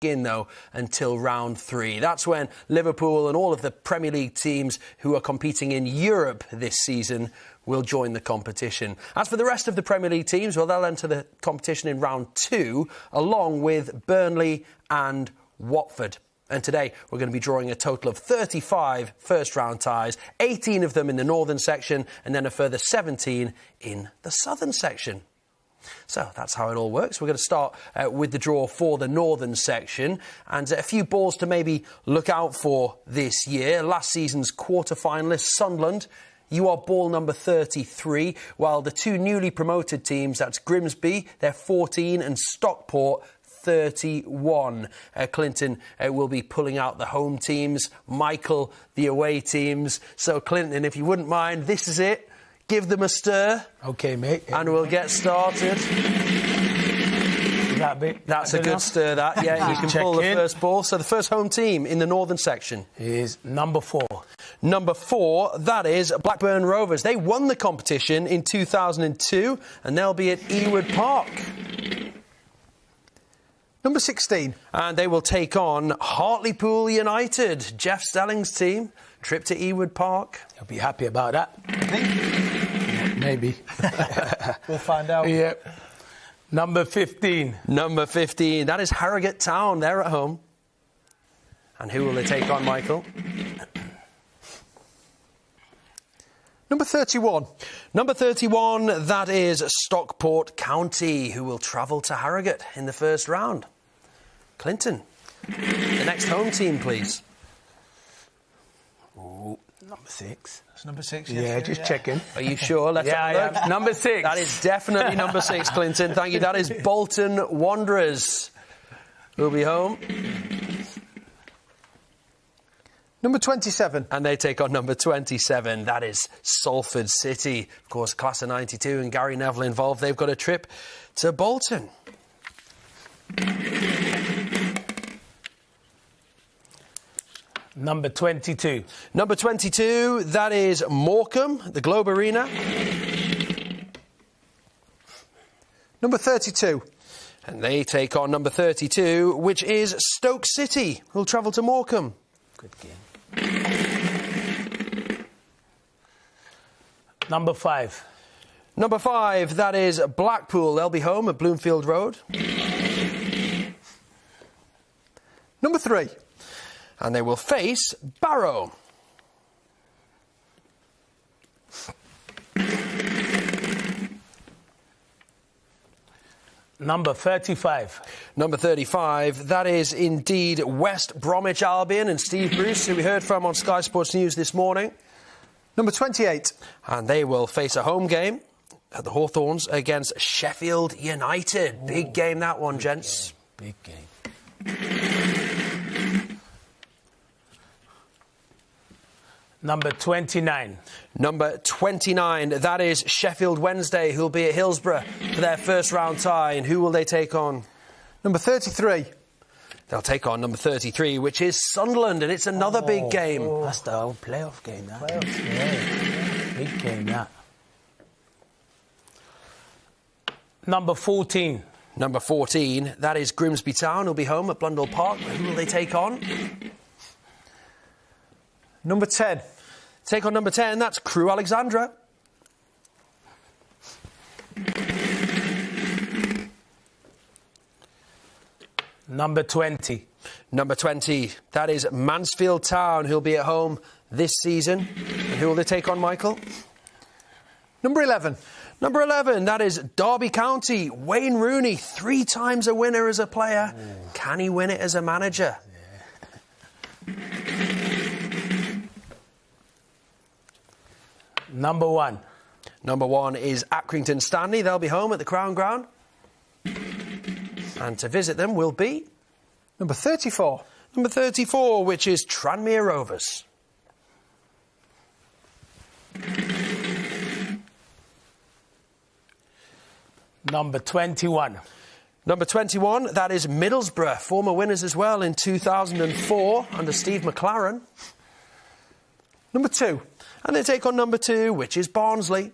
begin, though, until round 3. That's when Liverpool and all of the Premier League teams who are competing in Europe this season will join the competition. As for the rest of the Premier League teams, well, they'll enter the competition in round 2, along with Burnley and Watford. And today, we're going to be drawing a total of 35 first-round ties, 18 of them in the northern section, and then a further 17 in the southern section. So that's how it all works. We're going to start with the draw for the northern section, and a few balls to maybe look out for this year. Last season's quarter-finalists, Sunderland, you are ball number 33, while the two newly promoted teams, that's Grimsby, they're 14, and Stockport, 31. Clinton will be pulling out the home teams, Michael the away teams. So Clinton, if you wouldn't mind, this is it. Give them a stir. OK, mate. And we'll get started. That bit? That's a good stir, that. Yeah, you can pull the first ball. So the first home team in the northern section is number 4. Number 4, that is Blackburn Rovers. They won the competition in 2002 and they'll be at Ewood Park. Number 16. And they will take on Hartlepool United. Jeff Stelling's team. Trip to Ewood Park. You'll be happy about that, I think. Maybe. We'll find out. Yep. Number 15. Number 15. That is Harrogate Town. They're at home. And who will they take on, Michael? Number 31. Number 31, that is Stockport County, who will travel to Harrogate in the first round. Clinton, the next home team, please. Ooh, number 6. That's number 6, yeah, just checking. Are you sure? Let's have a look. Number 6. That is definitely number 6, Clinton. Thank you. That is Bolton Wanderers, who will be home. Number 27. And they take on number 27. That is Salford City. Of course, class of 92 and Gary Neville involved. They've got a trip to Bolton. Number 22. Number 22, that is Morecambe, the Globe Arena. Number 32. And they take on number 32, which is Stoke City, who'll travel to Morecambe. Good game. Number 5. Number 5, that is Blackpool. They'll be home at Bloomfield Road. Number 3. And they will face Barrow. Number 35. Number 35, that is indeed West Bromwich Albion and Steve Bruce, who we heard from on Sky Sports News this morning. Number 28. And they will face a home game at the Hawthorns against Sheffield United. Ooh, big game, that one, gents. Big game. Number 29. Number 29, that is Sheffield Wednesday, who'll be at Hillsborough for their first round tie. And who will they take on? Number 33. They'll take on number 33, which is Sunderland, and it's another big game. That's the old playoff game, that. Yeah. Big game, that. Number 14. Number 14, that is Grimsby Town, who'll be home at Blundell Park. Who will they take on? Number 10. Take on number 10, that's Crewe Alexandra. Number 20. Number 20, that is Mansfield Town, who'll be at home this season. And who will they take on, Michael? Number 11. Number 11, that is Derby County. Wayne Rooney, 3 times a winner as a player. Ooh. Can he win it as a manager? Yeah. Number 1. Number 1 is Accrington Stanley. They'll be home at the Crown Ground. And to visit them will be... Number 34. Number 34, which is Tranmere Rovers. Number 21. Number 21, that is Middlesbrough. Former winners as well in 2004 under Steve McLaren. Number 2. And they take on number 2, which is Barnsley.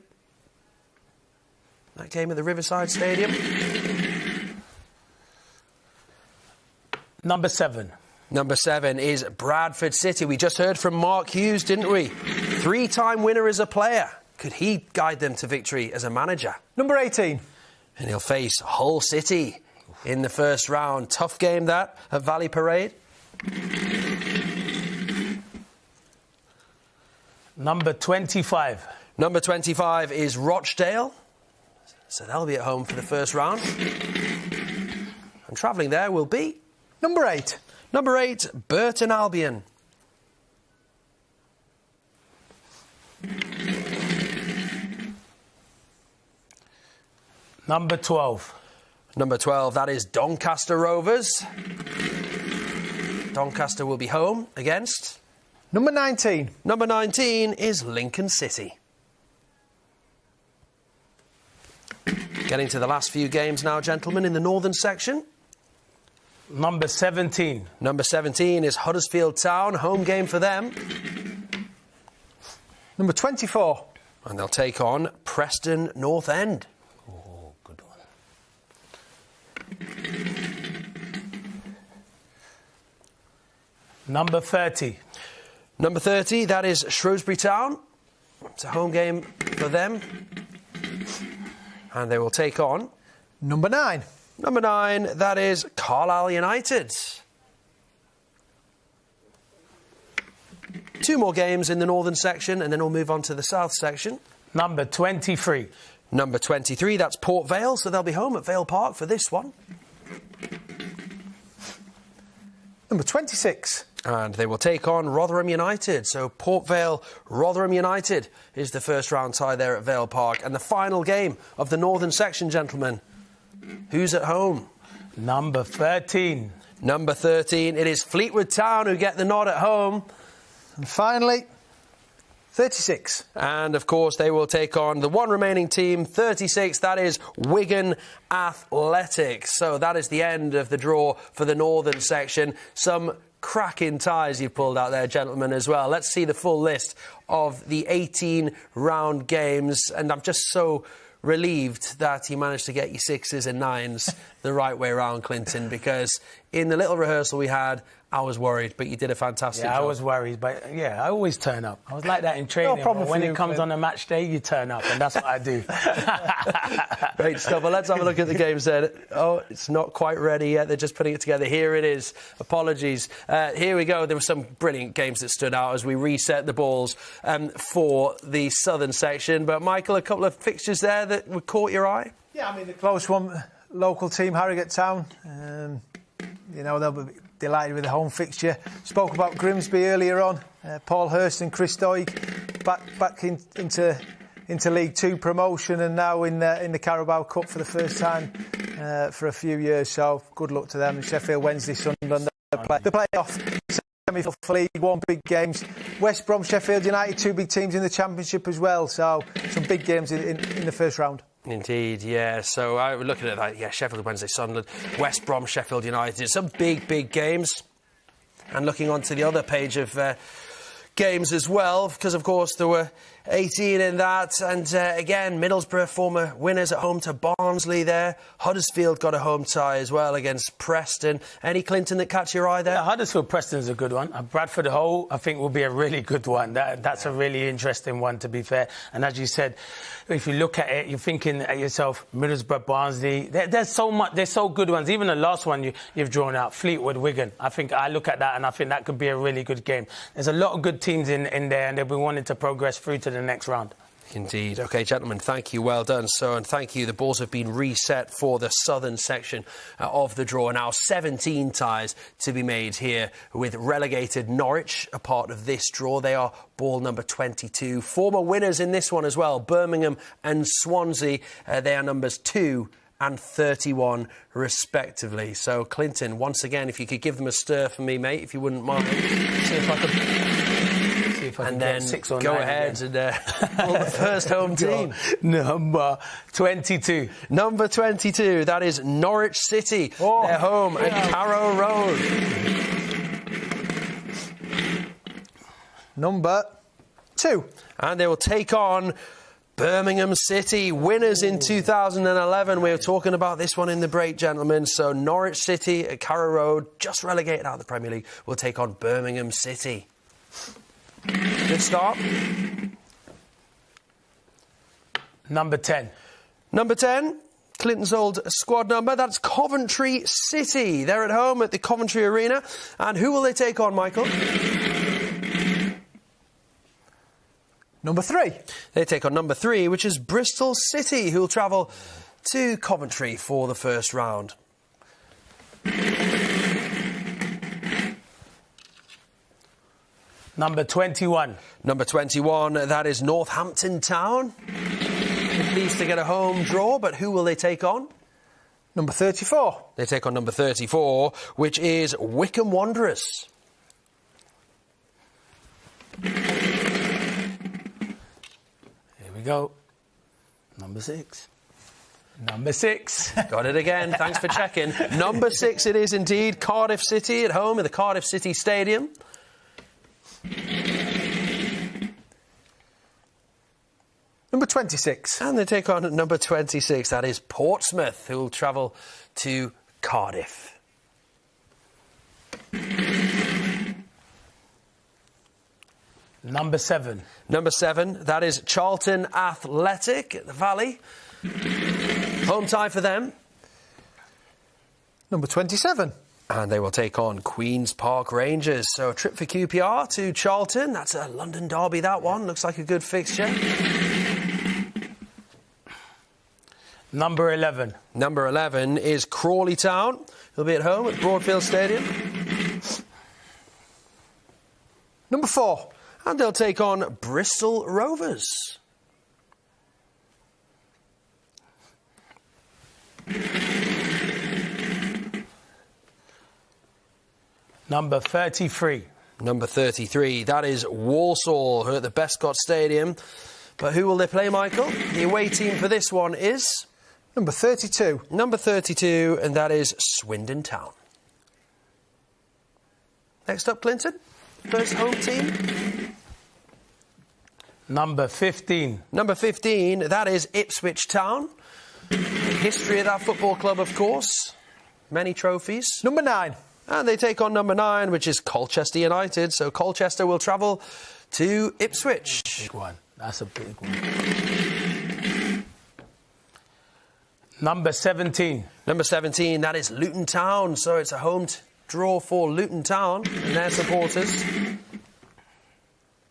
That game at the Riverside Stadium. Number 7. Number 7 is Bradford City. We just heard from Mark Hughes, didn't we? 3-time winner as a player. Could he guide them to victory as a manager? Number 18. And he'll face Hull City in the first round. Tough game that at Valley Parade. Number 25. Number 25 is Rochdale. So they'll be at home for the first round. And travelling there will be... Number 8. Number 8, Burton Albion. Number 12. Number 12, that is Doncaster Rovers. Doncaster will be home against... Number 19. Number 19 is Lincoln City. Getting to the last few games now, gentlemen, in the northern section. Number 17. Number 17 is Huddersfield Town, home game for them. Number 24. And they'll take on Preston North End. Oh, good one. Number 30. Number 30, that is Shrewsbury Town. It's a home game for them. And they will take on... Number 9. Number 9, that is Carlisle United. 2 more games in the northern section, and then we'll move on to the south section. Number 23. Number 23, that's Port Vale, so they'll be home at Vale Park for this one. Number 26. And they will take on Rotherham United. So Port Vale, Rotherham United is the first round tie there at Vale Park. And the final game of the northern section, gentlemen. Who's at home? Number 13. Number 13, it is Fleetwood Town who get the nod at home. And finally, 36. And, of course, they will take on the one remaining team, 36, that is Wigan Athletic. So that is the end of the draw for the northern section. Some cracking ties you've pulled out there, gentlemen, as well. Let's see the full list of the 18-round games. And I'm just so relieved that you managed to get your 6s and 9s the right way around, Clinton, because in the little rehearsal we had, I was worried, but you did a fantastic job. I was worried, but yeah, I always turn up. I was like that in training. No problem when for it you, comes Clint. on a match day, you turn up, and that's what I do. Great stuff. Well, let's have a look at the games then. Oh, it's not quite ready yet. They're just putting it together. Here it is. Apologies. Here we go. There were some brilliant games that stood out as we reset the balls for the southern section. But, Michael, a couple of fixtures there that caught your eye? Yeah, I mean, the close one, local team, Harrogate Town. You know, they'll be delighted with the home fixture. Spoke about Grimsby earlier on. Paul Hurst and Chris Doig back into League Two promotion and now in the Carabao Cup for the first time for a few years. So good luck to them. And Sheffield Wednesday, Sunderland, the play-off semi-final for League One, big games. West Brom, Sheffield United, 2 big teams in the Championship as well. So some big games in the first round. Indeed, yeah. So I was looking at that. Yeah, Sheffield Wednesday, Sunderland, West Brom, Sheffield United. Some big games. And looking onto the other page of games as well, because of course there were 18 in that. And again, Middlesbrough, former winners at home to Barnsley there. Huddersfield got a home tie as well against Preston. Any, Clinton, that catch your eye there? Yeah, Huddersfield-Preston's a good one. Bradford Hull, I think, will be a really good one. That's a really interesting one, to be fair. And as you said, if you look at it, you're thinking at yourself, Middlesbrough, Barnsley. There's so much. There's so good ones. Even the last one you've drawn out, Fleetwood, Wigan. I look at that and I think that could be a really good game. There's a lot of good teams in there, and they'll be wanting to progress through to the next round. Indeed. OK, gentlemen, thank you. Well done. So, and thank you. The balls have been reset for the southern section of the draw. Now, 17 ties to be made here with relegated Norwich, a part of this draw. They are ball number 22. Former winners in this one as well, Birmingham and Swansea. They are numbers 2 and 31, respectively. So, Clinton, once again, if you could give them a stir for me, mate, if you wouldn't mind. See if I could... And then go ahead and pull the first home team. Number 22. Number 22, that is Norwich City. They're home at Carrow Road. Number 2. And they will take on Birmingham City, winners in 2011. We were talking about this one in the break, gentlemen. So Norwich City at Carrow Road, just relegated out of the Premier League, will take on Birmingham City. Good start. Number 10. Number 10, Clinton's old squad number. That's Coventry City. They're at home at the Coventry Arena. And who will they take on, Michael? Number 3. They take on number 3, which is Bristol City, who will travel to Coventry for the first round. Number 21. Number 21, that is Northampton Town. Pleased to get a home draw, but who will they take on? Number 34. They take on number 34, which is Wycombe Wanderers. Here we go. Number 6. Number 6. Got it again. Thanks for checking. Number 6 it is indeed. Cardiff City at home at the Cardiff City Stadium. Number 26. And they take on number 26. That is Portsmouth, who will travel to Cardiff. Number 7. Number 7, that is Charlton Athletic at the Valley. Home tie for them. Number 27. And they will take on Queen's Park Rangers. So a trip for QPR to Charlton. That's a London derby, that one. Looks like a good fixture. Number 11. Number 11 is Crawley Town. He'll be at home at Broadfield Stadium. Number 4. And they'll take on Bristol Rovers. Number 33. Number 33, that is Walsall, who are at the Bescott Stadium. But who will they play, Michael? The away team for this one is? Number 32. Number 32, and that is Swindon Town. Next up, Clinton. First home team. Number 15. Number 15, that is Ipswich Town. The history of that football club, of course. Many trophies. Number 9. And they take on number 9, which is Colchester United. So Colchester will travel to Ipswich. Big one. That's a big one. Number 17. Number 17, that is Luton Town. So it's a home draw for Luton Town and their supporters.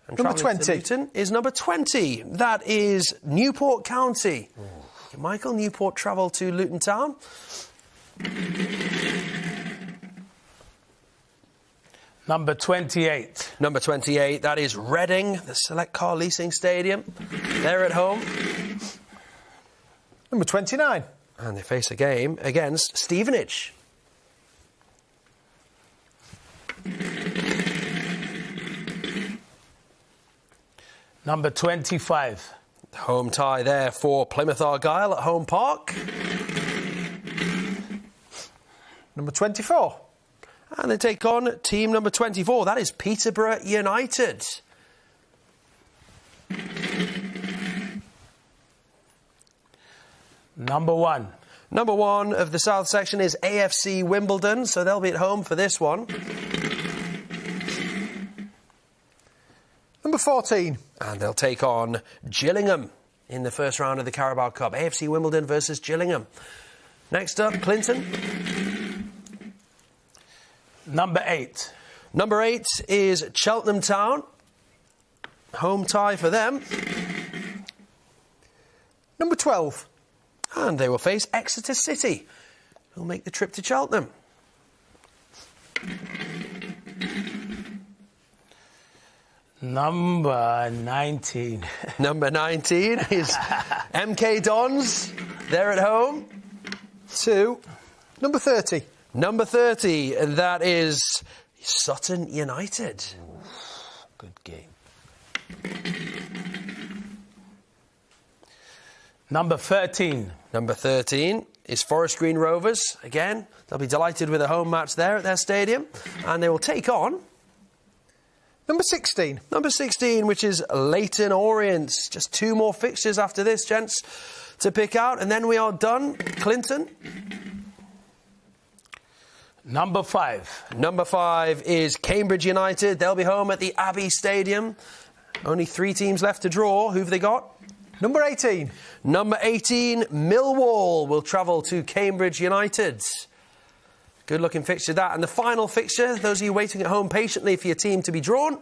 And number 20. Luton is number 20. That is Newport County. Oh. Michael, Newport travel to Luton Town. Number 28. Number 28, that is Reading, the Select Car Leasing Stadium. They're at home. Number 29. And they face a game against Stevenage. Number 25. Home tie there for Plymouth Argyle at Home Park. Number 24. And they take on team number 24. That is Peterborough United. Number 1. Number 1 of the South section is AFC Wimbledon, so they'll be at home for this one. Number 14. And they'll take on Gillingham in the first round of the Carabao Cup. AFC Wimbledon versus Gillingham. Next up, Clinton. Number 8. Number 8 is Cheltenham Town. Home tie for them. Number 12. And they will face Exeter City, who'll make the trip to Cheltenham. Number 19. Number 19 is MK Dons. They're at home to number 30. Number 30, and that is Sutton United. Good game. Number 13. Number 13 is Forest Green Rovers. Again, they'll be delighted with a home match there at their stadium. And they will take on... Number 16. Number 16, which is Leyton Orient. Just 2 more fixtures after this, gents, to pick out, and then we are done. Clinton? Number 5. Number 5 is Cambridge United. They'll be home at the Abbey Stadium. Only 3 teams left to draw. Who've they got? Number 18. Number 18, Millwall will travel to Cambridge United. Good-looking fixture, that. And the final fixture, those of you waiting at home patiently for your team to be drawn.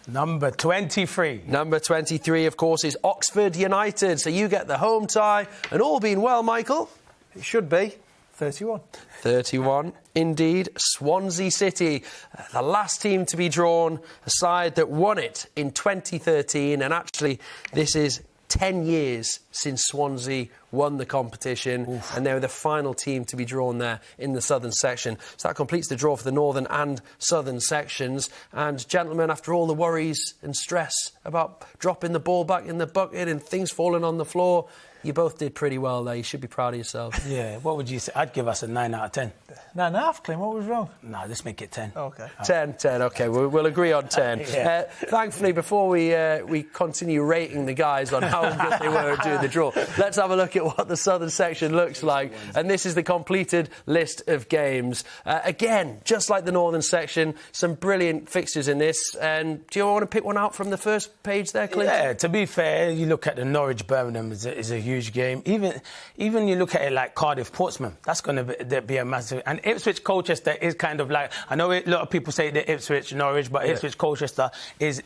Number 23. Number 23, of course, is Oxford United. So you get the home tie. And all being well, Michael? It should be 31. 31, indeed. Swansea City, the last team to be drawn, a side that won it in 2013. And actually, this is 10 years since Swansea won the competition. Oof. And they were the final team to be drawn there in the southern section. So that completes the draw for the northern and southern sections. And gentlemen, after all the worries and stress about dropping the ball back in the bucket and things falling on the floor, you both did pretty well there. You should be proud of yourselves. Yeah, what would you say? I'd give us a 9 out of 10. 9.5, Clint. What was wrong? No, let's make it 10. OK. 10, OK. We'll agree on 10. Yeah. Thankfully, before we continue rating the guys on how good they were at doing the draw, let's have a look at what the southern section looks like. And this is the completed list of games. Again, just like the northern section, some brilliant fixtures in this. And do you want to pick one out from the first page there, Clint? Yeah, to be fair, you look at the Norwich-Birmingham is a huge game. Even you look at it like Cardiff-Portsmouth, that's going to be a massive... And Ipswich-Colchester is kind of like... I know a lot of people say that Ipswich-Norwich, but Ipswich-Colchester is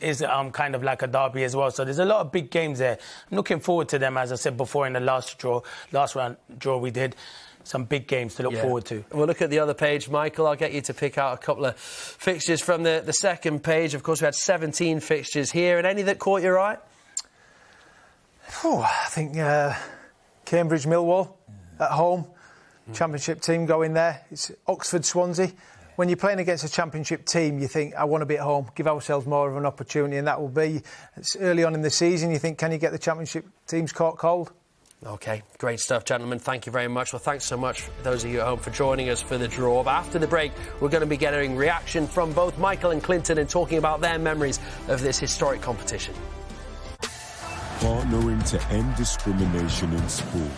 kind of like a derby as well. So there's a lot of big games there. I'm looking forward to them, as I said before in the last round draw we did. Some big games to look forward to. We'll look at the other page, Michael. I'll get you to pick out a couple of fixtures from the second page. Of course, we had 17 fixtures here. And any that caught your eye? I think Cambridge Millwall at home. Championship team going there. It's Oxford Swansea. When you're playing against a championship team, you think, I want to be at home, give ourselves more of an opportunity, and that will be. It's early on in the season, you think, can you get the championship teams caught cold? OK, great stuff, gentlemen. Thank you very much. Well, thanks so much, those of you at home, for joining us for the draw. But after the break, we're going to be getting reaction from both Michael and Clinton and talking about their memories of this historic competition. Partnering to end discrimination in sport.